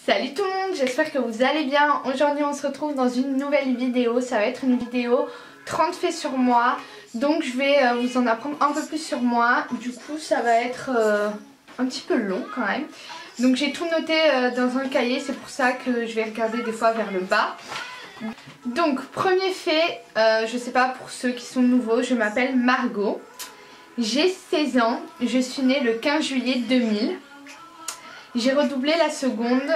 Salut tout le monde, j'espère que vous allez bien. Aujourd'hui on se retrouve dans une nouvelle vidéo. Ça va être une vidéo 30 faits sur moi. Donc je vais vous en apprendre un peu plus sur moi. Du coup ça va être un petit peu long quand même. Donc j'ai tout noté dans un cahier, c'est pour ça que je vais regarder des fois vers le bas. Donc premier fait, je sais pas pour ceux qui sont nouveaux, je m'appelle Margot. J'ai 16 ans, je suis née le 15 juillet 2000. J'ai redoublé la seconde,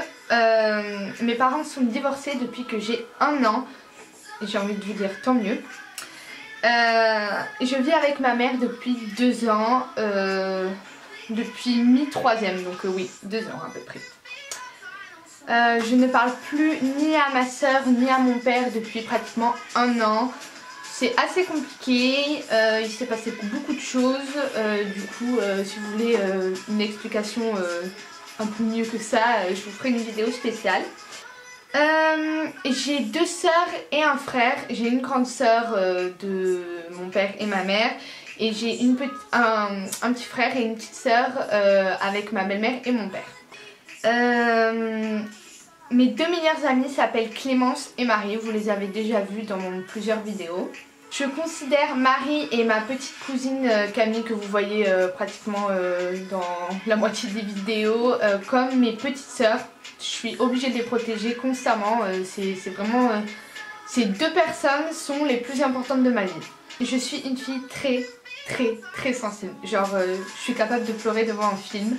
mes parents sont divorcés depuis que j'ai 1 an. J'ai envie de vous dire tant mieux. Je vis avec ma mère depuis 2 ans, depuis mi-troisième, donc oui, 2 ans à peu près. Je ne parle plus ni à ma soeur ni à mon père depuis pratiquement 1 an. C'est assez compliqué, il s'est passé beaucoup de choses, du coup si vous voulez une explication un peu mieux que ça, je vous ferai une vidéo spéciale. J'ai 2 sœurs et un frère. J'ai une grande sœur de mon père et ma mère. Et j'ai un petit frère et une petite sœur avec ma belle-mère et mon père. Mes 2 meilleures amies s'appellent Clémence et Marie. Vous les avez déjà vues dans plusieurs vidéos. Je considère Marie et ma petite cousine Camille, que vous voyez pratiquement dans la moitié des vidéos, comme mes petites sœurs. Je suis obligée de les protéger constamment. C'est vraiment... ces 2 personnes sont les plus importantes de ma vie. Je suis une fille très sensible. Genre je suis capable de pleurer devant un film.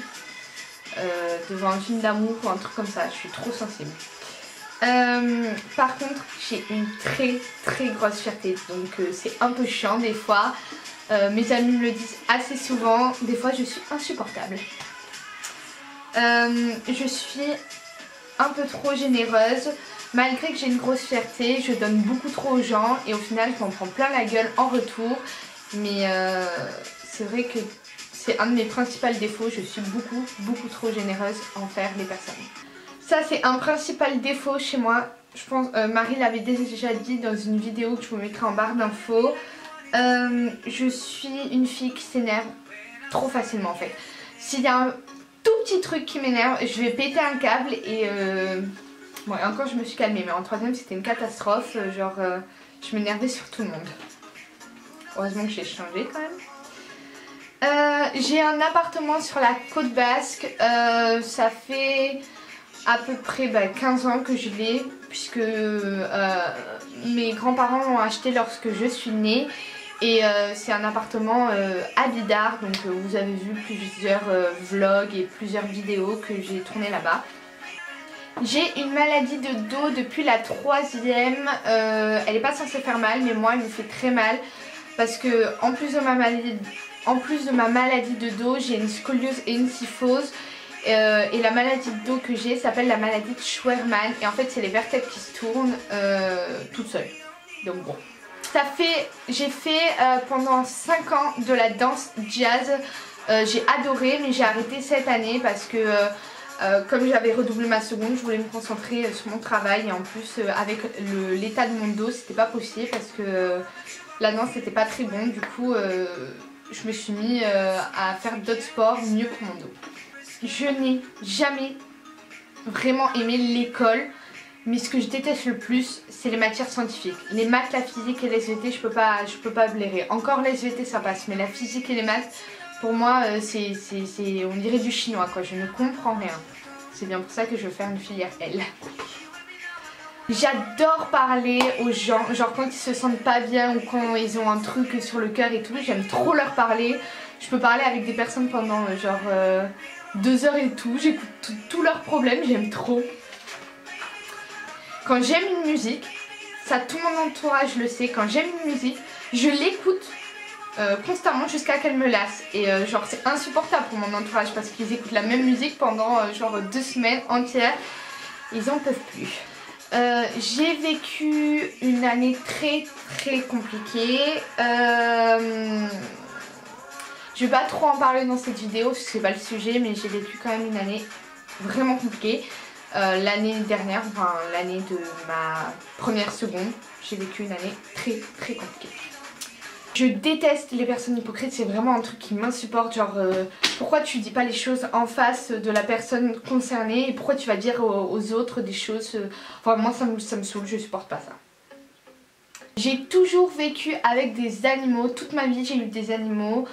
Devant un film d'amour ou un truc comme ça. Je suis trop sensible. Par contre j'ai une très grosse fierté, donc c'est un peu chiant des fois, mes amis me le disent assez souvent, des fois je suis insupportable. Je suis un peu trop généreuse, malgré que j'ai une grosse fierté, je donne beaucoup trop aux gens et au final je m'en prends plein la gueule en retour, mais c'est vrai que c'est un de mes principaux défauts, je suis beaucoup trop généreuse envers les personnes. Ça c'est un principal défaut chez moi, je pense Marie l'avait déjà dit dans une vidéo que je vous mettrai en barre d'infos. Je suis une fille qui s'énerve trop facilement en fait. S'il y a un tout petit truc qui m'énerve, je vais péter un câble et bon, et encore je me suis calmée, mais en 3ème c'était une catastrophe, genre je m'énervais sur tout le monde. Heureusement que j'ai changé quand même. J'ai un appartement sur la côte basque, ça fait à peu près 15 ans que je l'ai, puisque mes grands-parents l'ont acheté lorsque je suis née. Et c'est un appartement à Bidart, donc vous avez vu plusieurs vlogs et plusieurs vidéos que j'ai tournées là-bas. J'ai une maladie de dos depuis la 3ème, elle n'est pas censée faire mal, mais moi elle me fait très mal. Parce que en plus de ma maladie de dos, j'ai une scoliose et une kyphose. Et la maladie de dos que j'ai s'appelle la maladie de Scheuermann. Et en fait c'est les vertèbres qui se tournent toutes seules. Donc bon. J'ai fait pendant 5 ans de la danse jazz. J'ai adoré, mais j'ai arrêté cette année parce que comme j'avais redoublé ma seconde, je voulais me concentrer sur mon travail. Et en plus avec l'état de mon dos c'était pas possible parce que la danse c'était pas très bon. Du coup je me suis mis à faire d'autres sports mieux pour mon dos. Je n'ai jamais vraiment aimé l'école, mais ce que je déteste le plus, c'est les matières scientifiques. Les maths, la physique et les SVT, je peux pas blairer. Encore les SVT ça passe, mais la physique et les maths, pour moi, on dirait du chinois quoi, je ne comprends rien. C'est bien pour ça que je veux faire une filière L. J'adore parler aux gens, genre quand ils se sentent pas bien ou quand ils ont un truc sur le cœur et tout, j'aime trop leur parler. Je peux parler avec des personnes pendant genre 2 heures et tout, j'écoute tous leurs problèmes, j'aime trop. Quand j'aime une musique, ça tout mon entourage le sait, quand j'aime une musique, je l'écoute constamment jusqu'à qu'elle me lasse. Et genre c'est insupportable pour mon entourage parce qu'ils écoutent la même musique pendant genre 2 semaines entières, ils en peuvent plus. J'ai vécu une année très compliquée. Je vais pas trop en parler dans cette vidéo parce que c'est pas le sujet, mais j'ai vécu quand même une année vraiment compliquée. L'année dernière, enfin l'année de ma première seconde, j'ai vécu une année très compliquée. Je déteste les personnes hypocrites, c'est vraiment un truc qui m'insupporte. Genre, pourquoi tu dis pas les choses en face de la personne concernée et pourquoi tu vas dire aux autres des choses. Enfin, moi ça me saoule, je supporte pas ça. J'ai toujours vécu avec des animaux, toute ma vie j'ai eu des animaux.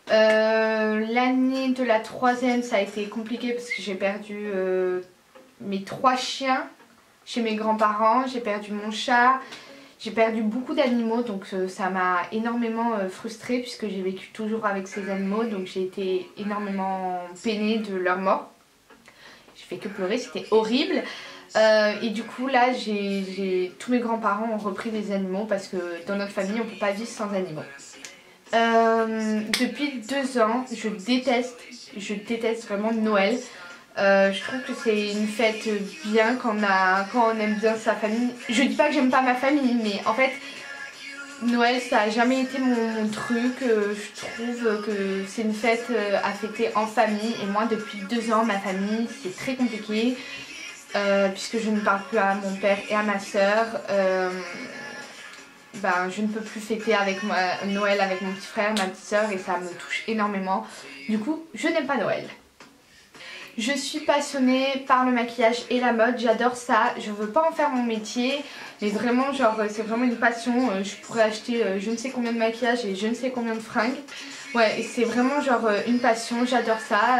L'année de la 3e ça a été compliqué parce que j'ai perdu mes 3 chiens chez mes grands-parents, j'ai perdu mon chat. J'ai perdu beaucoup d'animaux, donc ça m'a énormément frustrée puisque j'ai vécu toujours avec ces animaux, donc j'ai été énormément peinée de leur mort. J'ai fait que pleurer, c'était horrible. Et du coup là, tous mes grands-parents ont repris des animaux parce que dans notre famille on ne peut pas vivre sans animaux. Depuis 2 ans, je déteste vraiment Noël. Je trouve que c'est une fête bien quand on aime bien sa famille. Je dis pas que j'aime pas ma famille, mais en fait Noël ça a jamais été mon truc. Je trouve que c'est une fête à fêter en famille et moi depuis 2 ans ma famille c'est très compliqué puisque je ne parle plus à mon père et à ma soeur. Ben, je ne peux plus fêter avec Noël avec mon petit frère, ma petite soeur et ça me touche énormément. Du coup je n'aime pas Noël. Je suis passionnée par le maquillage et la mode, j'adore ça, je veux pas en faire mon métier, mais vraiment genre c'est vraiment une passion, je pourrais acheter je ne sais combien de maquillage et je ne sais combien de fringues. Ouais, c'est vraiment genre une passion, j'adore ça,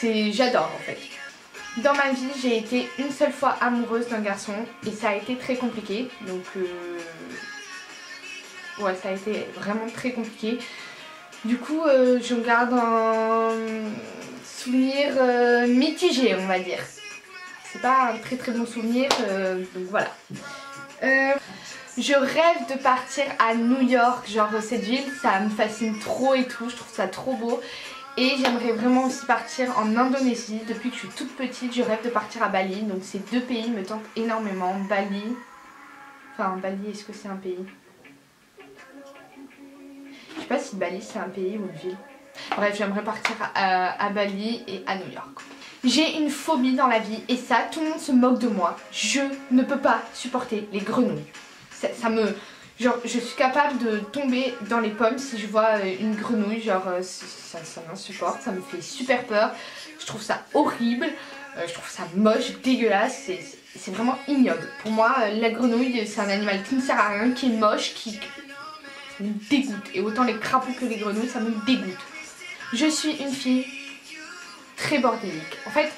j'adore en fait. Dans ma vie j'ai été une seule fois amoureuse d'un garçon et ça a été très compliqué, donc ouais ça a été vraiment très compliqué. Du coup je garde un souvenir mitigé on va dire. C'est pas un très très bon souvenir donc voilà. Je rêve de partir à New York, genre cette ville ça me fascine trop et tout, je trouve ça trop beau. Et j'aimerais vraiment aussi partir en Indonésie, depuis que je suis toute petite je rêve de partir à Bali. Donc ces 2 pays me tentent énormément, Bali, enfin Bali est-ce que c'est un pays? Je sais pas si Bali c'est un pays ou une ville. Bref, j'aimerais partir à Bali et à New York. J'ai une phobie dans la vie et ça, tout le monde se moque de moi. Je ne peux pas supporter les grenouilles. Genre, je suis capable de tomber dans les pommes si je vois une grenouille. Genre, ça m'insupporte, ça me fait super peur. Je trouve ça horrible, je trouve ça moche, dégueulasse. C'est vraiment ignoble. Pour moi, la grenouille, c'est un animal qui ne sert à rien, qui est moche, ça me dégoûte. Et autant les crapauds que les grenouilles, ça me dégoûte. Je suis une fille très bordélique. En fait,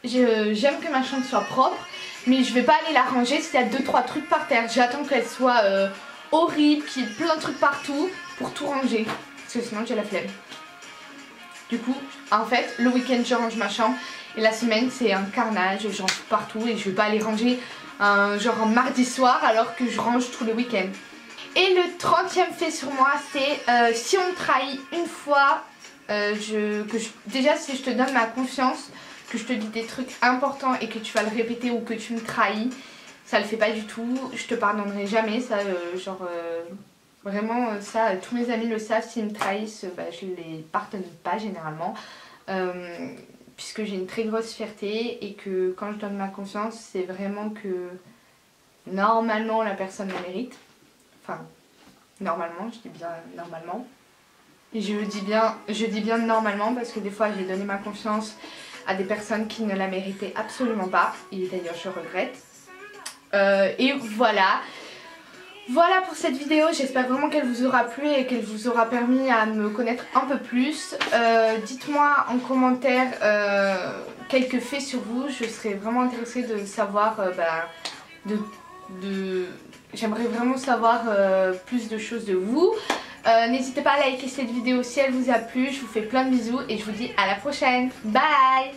j'aime que ma chambre soit propre, mais je vais pas aller la ranger s'il y a 2-3 trucs par terre. J'attends qu'elle soit horrible, qu'il y ait plein de trucs partout pour tout ranger. Parce que sinon j'ai la flemme. Du coup, en fait, le week-end je range ma chambre et la semaine c'est un carnage, je range partout et je vais pas aller ranger genre un mardi soir alors que je range tous les week-ends. Et le 30e fait sur moi c'est si on me trahit une fois, déjà si je te donne ma confiance, que je te dis des trucs importants et que tu vas le répéter ou que tu me trahis, ça le fait pas du tout, je te pardonnerai jamais, ça vraiment ça tous mes amis le savent, s'ils me trahissent je les pardonne pas généralement puisque j'ai une très grosse fierté et que quand je donne ma confiance c'est vraiment que normalement la personne le mérite, enfin normalement, je dis bien normalement. Et je dis bien normalement parce que des fois j'ai donné ma confiance à des personnes qui ne la méritaient absolument pas. Et d'ailleurs je regrette. Et voilà. Voilà pour cette vidéo, j'espère vraiment qu'elle vous aura plu et qu'elle vous aura permis à me connaître un peu plus. Dites-moi en commentaire quelques faits sur vous, je serais vraiment intéressée de savoir, j'aimerais vraiment savoir plus de choses de vous. N'hésitez pas à liker cette vidéo si elle vous a plu, je vous fais plein de bisous et je vous dis à la prochaine. Bye!